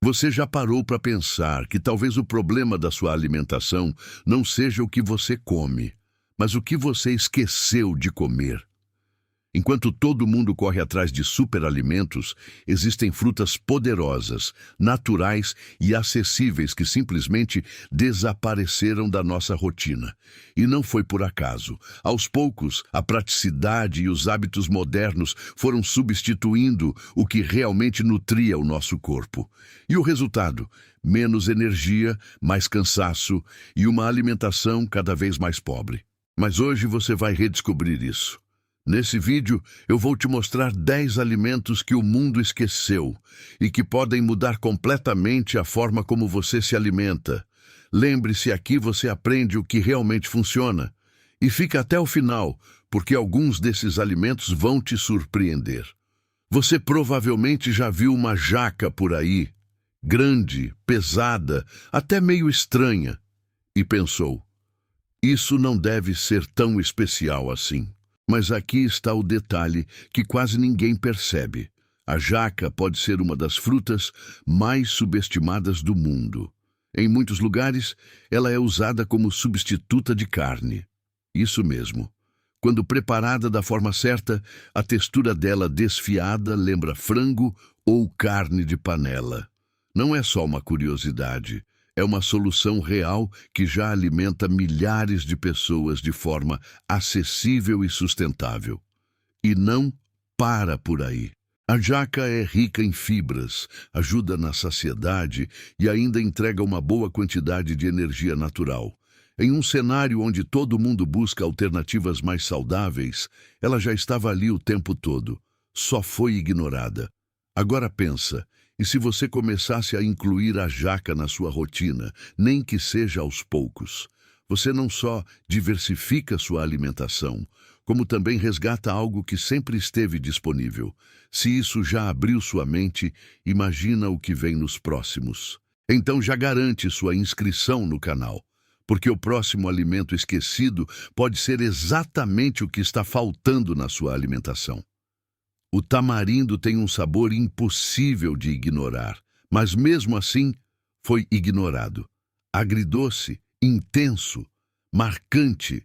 Você já parou para pensar que talvez o problema da sua alimentação não seja o que você come, mas o que você esqueceu de comer? Enquanto todo mundo corre atrás de superalimentos, existem frutas poderosas, naturais e acessíveis que simplesmente desapareceram da nossa rotina. E não foi por acaso. Aos poucos, a praticidade e os hábitos modernos foram substituindo o que realmente nutria o nosso corpo. E o resultado? Menos energia, mais cansaço e uma alimentação cada vez mais pobre. Mas hoje você vai redescobrir isso. Nesse vídeo, eu vou te mostrar 10 alimentos que o mundo esqueceu e que podem mudar completamente a forma como você se alimenta. Lembre-se, aqui você aprende o que realmente funciona. E fica até o final, porque alguns desses alimentos vão te surpreender. Você provavelmente já viu uma jaca por aí, grande, pesada, até meio estranha, e pensou, isso não deve ser tão especial assim. Mas aqui está o detalhe que quase ninguém percebe. A jaca pode ser uma das frutas mais subestimadas do mundo. Em muitos lugares, ela é usada como substituta de carne. Isso mesmo. Quando preparada da forma certa, a textura dela desfiada lembra frango ou carne de panela. Não é só uma curiosidade. É uma solução real que já alimenta milhares de pessoas de forma acessível e sustentável. E não para por aí. A jaca é rica em fibras, ajuda na saciedade e ainda entrega uma boa quantidade de energia natural. Em um cenário onde todo mundo busca alternativas mais saudáveis, ela já estava ali o tempo todo. Só foi ignorada. Agora pensa. E se você começasse a incluir a jaca na sua rotina, nem que seja aos poucos, você não só diversifica sua alimentação, como também resgata algo que sempre esteve disponível. Se isso já abriu sua mente, imagina o que vem nos próximos. Então já garante sua inscrição no canal, porque o próximo alimento esquecido pode ser exatamente o que está faltando na sua alimentação. O tamarindo tem um sabor impossível de ignorar, mas mesmo assim foi ignorado. Agridoce, intenso, marcante.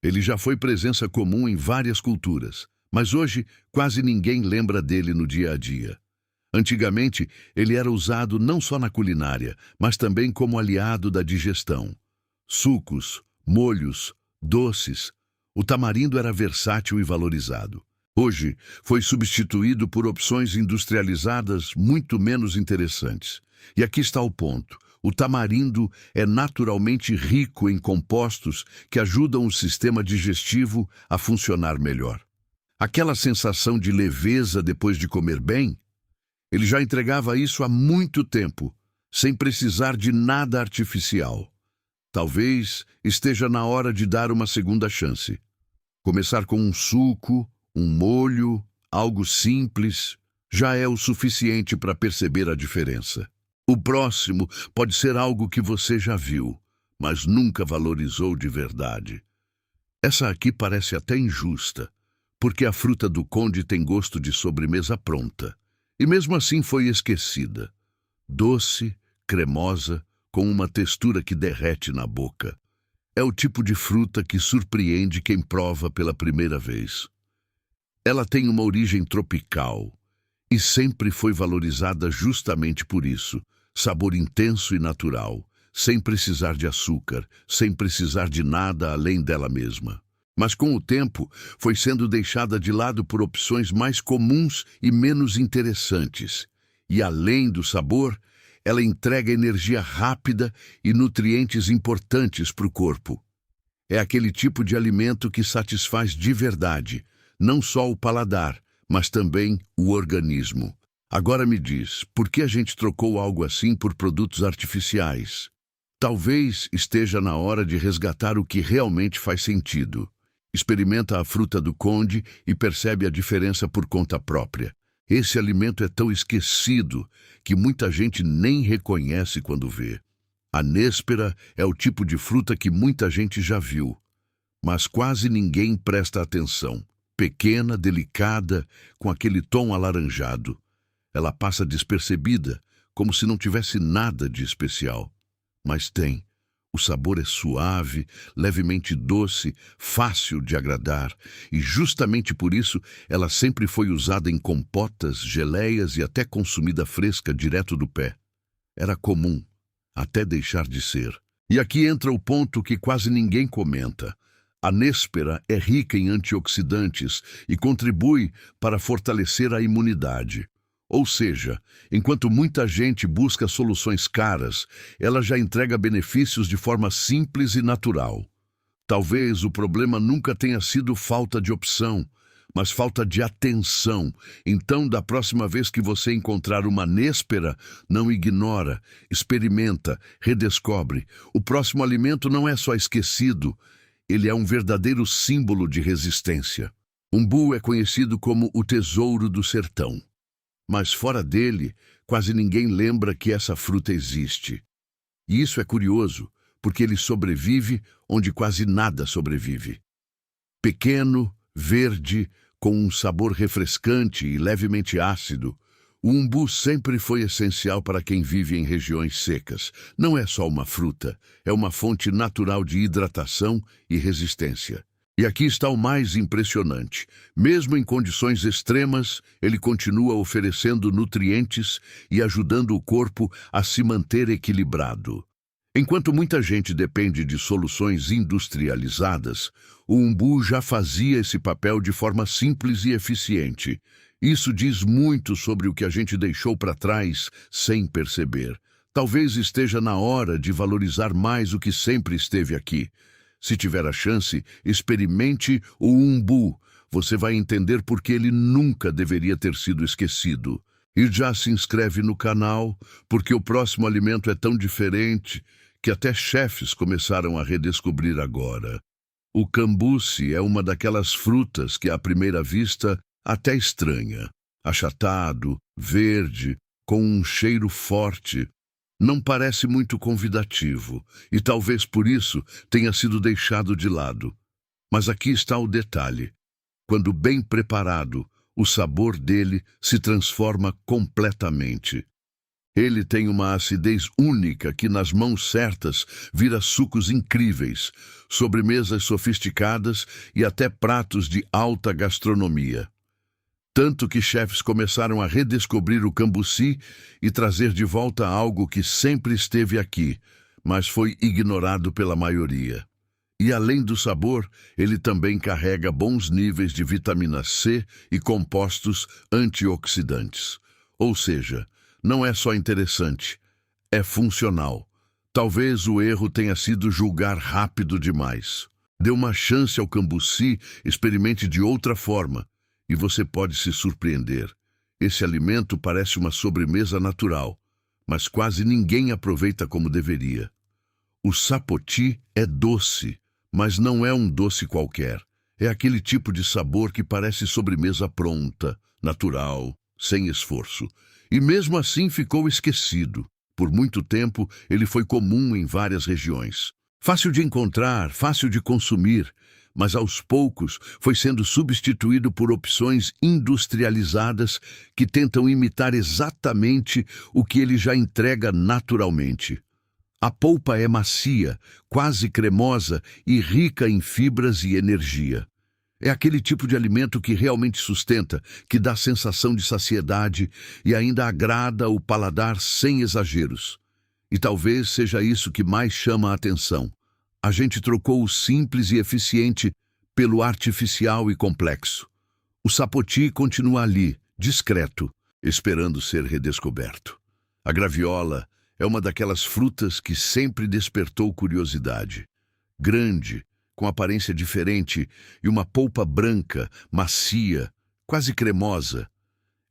Ele já foi presença comum em várias culturas, mas hoje quase ninguém lembra dele no dia a dia. Antigamente, ele era usado não só na culinária, mas também como aliado da digestão. Sucos, molhos, doces. O tamarindo era versátil e valorizado. Hoje, foi substituído por opções industrializadas muito menos interessantes. E aqui está o ponto. O tamarindo é naturalmente rico em compostos que ajudam o sistema digestivo a funcionar melhor. Aquela sensação de leveza depois de comer bem, ele já entregava isso há muito tempo, sem precisar de nada artificial. Talvez esteja na hora de dar uma segunda chance. Começar com um suco, um molho, algo simples, já é o suficiente para perceber a diferença. O próximo pode ser algo que você já viu, mas nunca valorizou de verdade. Essa aqui parece até injusta, porque a fruta do conde tem gosto de sobremesa pronta, e mesmo assim foi esquecida. Doce, cremosa, com uma textura que derrete na boca. É o tipo de fruta que surpreende quem prova pela primeira vez. Ela tem uma origem tropical e sempre foi valorizada justamente por isso. Sabor intenso e natural, sem precisar de açúcar, sem precisar de nada além dela mesma. Mas com o tempo, foi sendo deixada de lado por opções mais comuns e menos interessantes. E além do sabor, ela entrega energia rápida e nutrientes importantes para o corpo. É aquele tipo de alimento que satisfaz de verdade, não só o paladar, mas também o organismo. Agora me diz, por que a gente trocou algo assim por produtos artificiais? Talvez esteja na hora de resgatar o que realmente faz sentido. Experimenta a fruta do conde e percebe a diferença por conta própria. Esse alimento é tão esquecido que muita gente nem reconhece quando vê. A néspera é o tipo de fruta que muita gente já viu, mas quase ninguém presta atenção. Pequena, delicada, com aquele tom alaranjado. Ela passa despercebida, como se não tivesse nada de especial. Mas tem. O sabor é suave, levemente doce, fácil de agradar, e justamente por isso ela sempre foi usada em compotas, geleias e até consumida fresca direto do pé. Era comum, até deixar de ser. E aqui entra o ponto que quase ninguém comenta. A néspera é rica em antioxidantes e contribui para fortalecer a imunidade. Ou seja, enquanto muita gente busca soluções caras, ela já entrega benefícios de forma simples e natural. Talvez o problema nunca tenha sido falta de opção, mas falta de atenção. Então, da próxima vez que você encontrar uma néspera, não ignora, experimenta, redescobre. O próximo alimento não é só esquecido, ele é um verdadeiro símbolo de resistência. Umbu é conhecido como o tesouro do sertão. Mas fora dele, quase ninguém lembra que essa fruta existe. E isso é curioso, porque ele sobrevive onde quase nada sobrevive. Pequeno, verde, com um sabor refrescante e levemente ácido, o umbu sempre foi essencial para quem vive em regiões secas. Não é só uma fruta, é uma fonte natural de hidratação e resistência. E aqui está o mais impressionante. Mesmo em condições extremas, ele continua oferecendo nutrientes e ajudando o corpo a se manter equilibrado. Enquanto muita gente depende de soluções industrializadas, o umbu já fazia esse papel de forma simples e eficiente. Isso diz muito sobre o que a gente deixou para trás sem perceber. Talvez esteja na hora de valorizar mais o que sempre esteve aqui. Se tiver a chance, experimente o umbu. Você vai entender por que ele nunca deveria ter sido esquecido. E já se inscreve no canal, porque o próximo alimento é tão diferente que até chefes começaram a redescobrir agora. O cambuci é uma daquelas frutas que, à primeira vista, até estranha. Achatado, verde, com um cheiro forte. Não parece muito convidativo, e talvez por isso tenha sido deixado de lado. Mas aqui está o detalhe. Quando bem preparado, o sabor dele se transforma completamente. Ele tem uma acidez única que, nas mãos certas, vira sucos incríveis, sobremesas sofisticadas e até pratos de alta gastronomia. Tanto que chefes começaram a redescobrir o cambuci e trazer de volta algo que sempre esteve aqui, mas foi ignorado pela maioria. E além do sabor, ele também carrega bons níveis de vitamina C e compostos antioxidantes. Ou seja, não é só interessante, é funcional. Talvez o erro tenha sido julgar rápido demais. Dê uma chance ao cambuci, experimente de outra forma. E você pode se surpreender. Esse alimento parece uma sobremesa natural, mas quase ninguém aproveita como deveria. O sapoti é doce, mas não é um doce qualquer. É aquele tipo de sabor que parece sobremesa pronta, natural, sem esforço. E mesmo assim ficou esquecido. Por muito tempo, ele foi comum em várias regiões. Fácil de encontrar, fácil de consumir, mas aos poucos foi sendo substituído por opções industrializadas que tentam imitar exatamente o que ele já entrega naturalmente. A polpa é macia, quase cremosa e rica em fibras e energia. É aquele tipo de alimento que realmente sustenta, que dá sensação de saciedade e ainda agrada o paladar sem exageros. E talvez seja isso que mais chama a atenção. A gente trocou o simples e eficiente pelo artificial e complexo. O sapoti continua ali, discreto, esperando ser redescoberto. A graviola é uma daquelas frutas que sempre despertou curiosidade. Grande, com aparência diferente e uma polpa branca, macia, quase cremosa.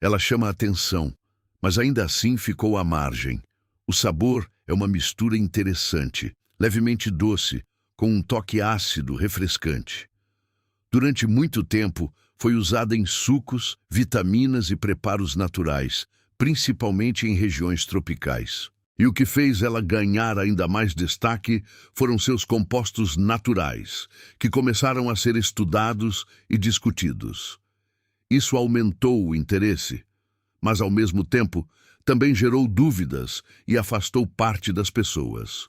Ela chama a atenção, mas ainda assim ficou à margem. O sabor é uma mistura interessante, levemente doce, com um toque ácido refrescante. Durante muito tempo, foi usada em sucos, vitaminas e preparos naturais, principalmente em regiões tropicais. E o que fez ela ganhar ainda mais destaque foram seus compostos naturais, que começaram a ser estudados e discutidos. Isso aumentou o interesse, mas ao mesmo tempo também gerou dúvidas e afastou parte das pessoas.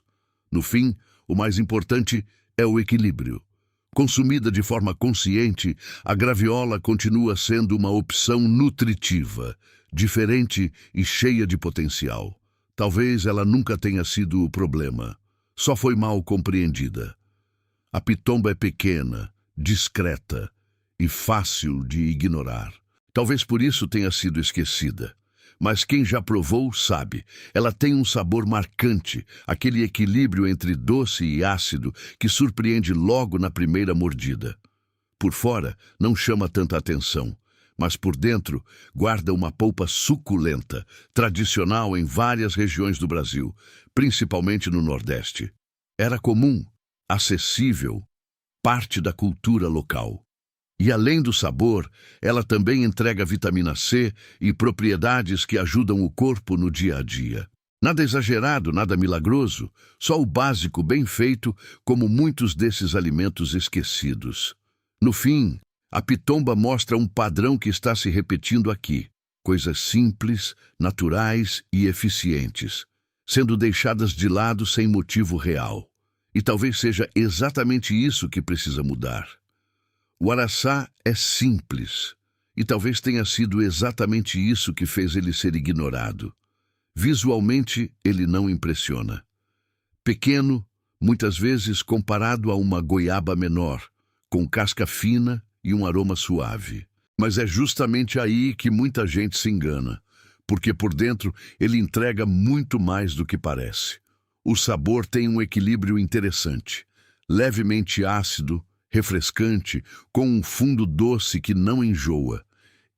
No fim, o mais importante é o equilíbrio. Consumida de forma consciente, a graviola continua sendo uma opção nutritiva, diferente e cheia de potencial. Talvez ela nunca tenha sido o problema, só foi mal compreendida. A pitomba é pequena, discreta e fácil de ignorar. Talvez por isso tenha sido esquecida. Mas quem já provou sabe, ela tem um sabor marcante, aquele equilíbrio entre doce e ácido que surpreende logo na primeira mordida. Por fora, não chama tanta atenção, mas por dentro guarda uma polpa suculenta, tradicional em várias regiões do Brasil, principalmente no Nordeste. Era comum, acessível, parte da cultura local. E além do sabor, ela também entrega vitamina C e propriedades que ajudam o corpo no dia a dia. Nada exagerado, nada milagroso, só o básico bem feito, como muitos desses alimentos esquecidos. No fim, a pitomba mostra um padrão que está se repetindo aqui. Coisas simples, naturais e eficientes, sendo deixadas de lado sem motivo real. E talvez seja exatamente isso que precisa mudar. O araçá é simples, e talvez tenha sido exatamente isso que fez ele ser ignorado. Visualmente, ele não impressiona. Pequeno, muitas vezes comparado a uma goiaba menor, com casca fina e um aroma suave. Mas é justamente aí que muita gente se engana, porque por dentro ele entrega muito mais do que parece. O sabor tem um equilíbrio interessante, levemente ácido, refrescante, com um fundo doce que não enjoa.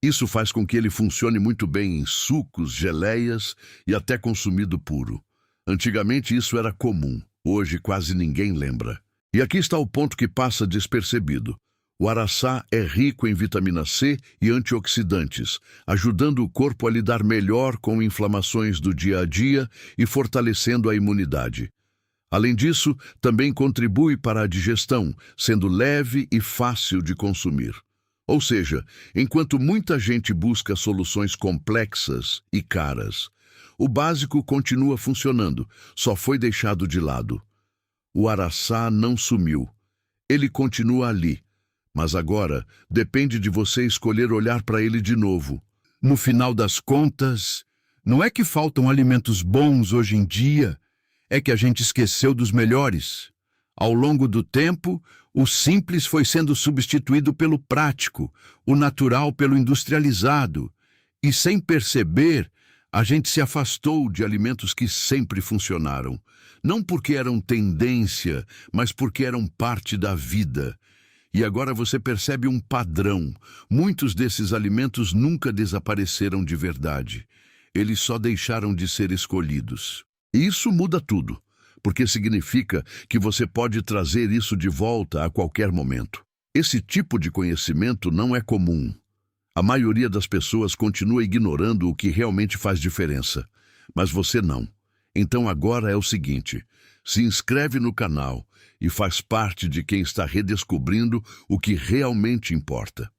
Isso faz com que ele funcione muito bem em sucos, geleias e até consumido puro. Antigamente isso era comum, hoje quase ninguém lembra. E aqui está o ponto que passa despercebido. O araçá é rico em vitamina C e antioxidantes, ajudando o corpo a lidar melhor com inflamações do dia a dia e fortalecendo a imunidade. Além disso, também contribui para a digestão, sendo leve e fácil de consumir. Ou seja, enquanto muita gente busca soluções complexas e caras, o básico continua funcionando, só foi deixado de lado. O araçá não sumiu. Ele continua ali, mas agora depende de você escolher olhar para ele de novo. No final das contas, não é que faltam alimentos bons hoje em dia, é que a gente esqueceu dos melhores. Ao longo do tempo, o simples foi sendo substituído pelo prático, o natural pelo industrializado. E sem perceber, a gente se afastou de alimentos que sempre funcionaram. Não porque eram tendência, mas porque eram parte da vida. E agora você percebe um padrão. Muitos desses alimentos nunca desapareceram de verdade. Eles só deixaram de ser escolhidos. E isso muda tudo, porque significa que você pode trazer isso de volta a qualquer momento. Esse tipo de conhecimento não é comum. A maioria das pessoas continua ignorando o que realmente faz diferença, mas você não. Então agora é o seguinte, se inscreve no canal e faz parte de quem está redescobrindo o que realmente importa.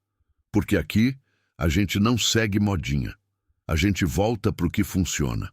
Porque aqui a gente não segue modinha, a gente volta para o que funciona.